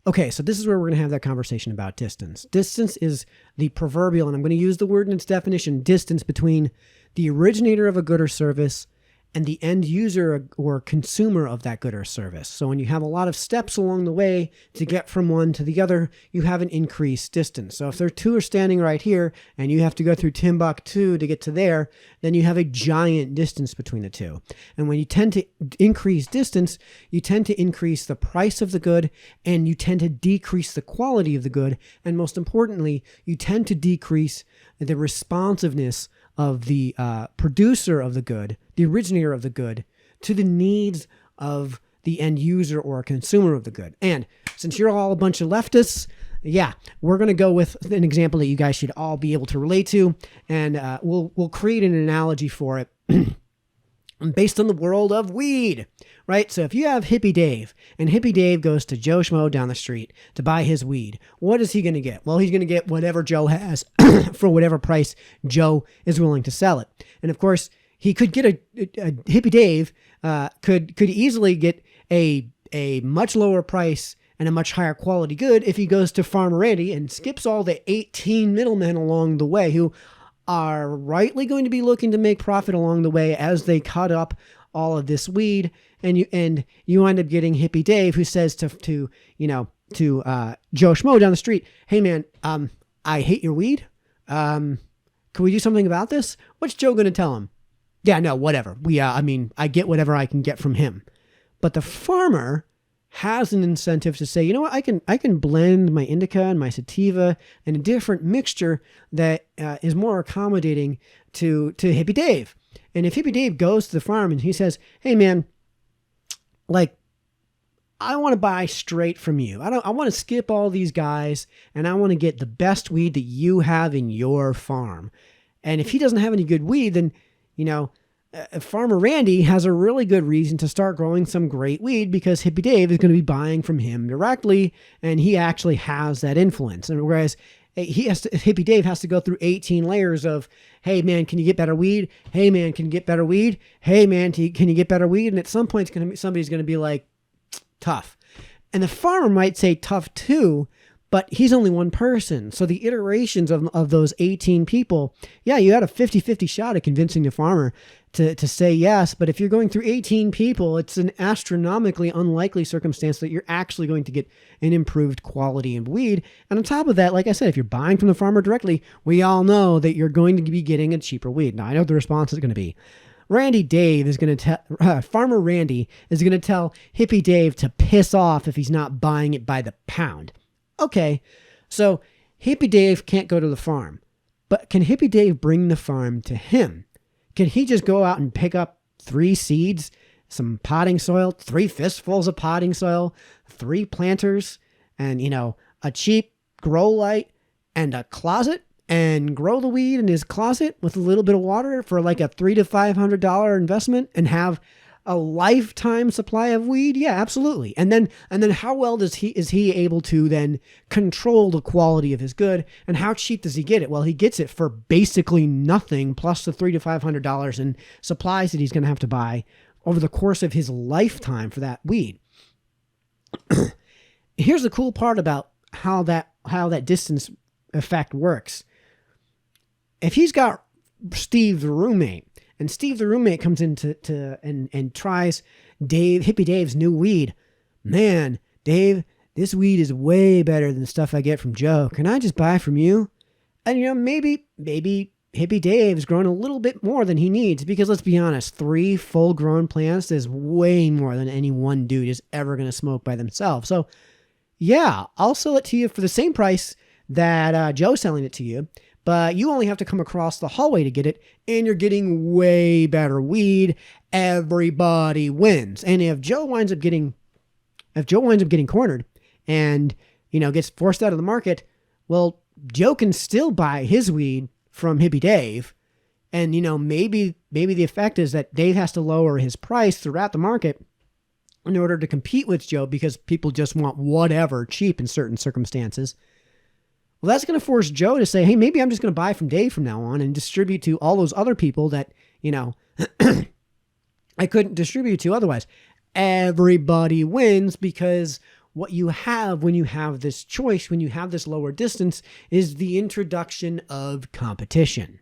Okay, so this is where we're going to have that conversation about distance. Distance is the proverbial, and I'm going to use the word in its definition, distance between the originator of a good or service and the end user or consumer of that good or service. So when you have a lot of steps along the way to get from one to the other, you have an increased distance. So if there two are standing right here and you have to go through Timbuktu to get to there, then you have a giant distance between the two. And when you tend to increase distance, you tend to increase the price of the good, and you tend to decrease the quality of the good. And most importantly, you tend to decrease the responsiveness of the producer of the good, the originator of the good, to the needs of the end user or consumer of the good. And since you're all a bunch of leftists, yeah, we're going to go with an example that you guys should all be able to relate to, and we'll create an analogy for it based on the world of weed, right? So if you have Hippie Dave, and Hippie Dave goes to Joe Schmo down the street to buy his weed, what is he going to get? Well, he's going to get whatever Joe has for whatever price Joe is willing to sell it. And of course, he could get a Hippie Dave could easily get a much lower price and a much higher quality good if he goes to Farmer Randy and skips all the 18 middlemen along the way who are rightly going to be looking to make profit along the way as they cut up all of this weed, and you end up getting Hippie Dave, who says to Joe Schmo down the street, "Hey man, I hate your weed. Can we do something about this?" What's Joe going to tell him? Yeah, no, whatever. I get whatever I can get from him. But the farmer has an incentive to say, you know what, I can blend my indica and my sativa in a different mixture that is more accommodating to Hippie Dave. And if Hippie Dave goes to the farm and he says, "Hey man, like, I want to buy straight from you. I want to skip all these guys, and I want to get the best weed that you have in your farm." And if he doesn't have any good weed, then, Farmer Randy has a really good reason to start growing some great weed, because Hippie Dave is going to be buying from him directly, and he actually has that influence. And whereas Hippie Dave has to go through 18 layers of, "Hey man, can you get better weed? Hey man, can you get better weed? Hey man, can you get better weed?" And at some point, somebody's going to be like, "Tough." And the farmer might say tough too, but he's only one person. So the iterations of those 18 people, yeah, you had a 50-50 shot at convincing the farmer to say yes. But if you're going through 18 people, it's an astronomically unlikely circumstance that you're actually going to get an improved quality of weed. And on top of that, like I said, if you're buying from the farmer directly, we all know that you're going to be getting a cheaper weed. Now, I know what the response is going to be. Farmer Randy is going to tell Hippie Dave to piss off if he's not buying it by the pound. Okay, so Hippie Dave can't go to the farm, but can Hippie Dave bring the farm to him? Can he just go out and pick up 3 seeds, some potting soil, 3 fistfuls of potting soil, 3 planters, and, a cheap grow light and a closet, and grow the weed in his closet with a little bit of water for like a $300 to $500 investment, and have a lifetime supply of weed? Yeah, absolutely. And then how well is he able to then control the quality of his good, and how cheap does he get it? Well, he gets it for basically nothing, plus the $300 to $500 in supplies that he's going to have to buy over the course of his lifetime for that weed. Here's the cool part about how that distance effect works. If he's got Steve the roommate, and Steve the roommate comes in and tries Hippie Dave's new weed. "Man, Dave, this weed is way better than the stuff I get from Joe. Can I just buy from you?" And maybe Hippie Dave's grown a little bit more than he needs, because let's be honest, 3 full-grown plants is way more than any one dude is ever going to smoke by themselves. So yeah, I'll sell it to you for the same price that Joe's selling it to you. But you only have to come across the hallway to get it, and you're getting way better weed. Everybody wins. And if Joe winds up getting cornered and, gets forced out of the market, well, Joe can still buy his weed from Hippie Dave. And, maybe the effect is that Dave has to lower his price throughout the market in order to compete with Joe, because people just want whatever cheap in certain circumstances. Well, that's going to force Joe to say, "Hey, maybe I'm just going to buy from Dave from now on and distribute to all those other people that, I couldn't distribute to otherwise." Everybody wins, because what you have when you have this choice, when you have this lower distance, is the introduction of competition.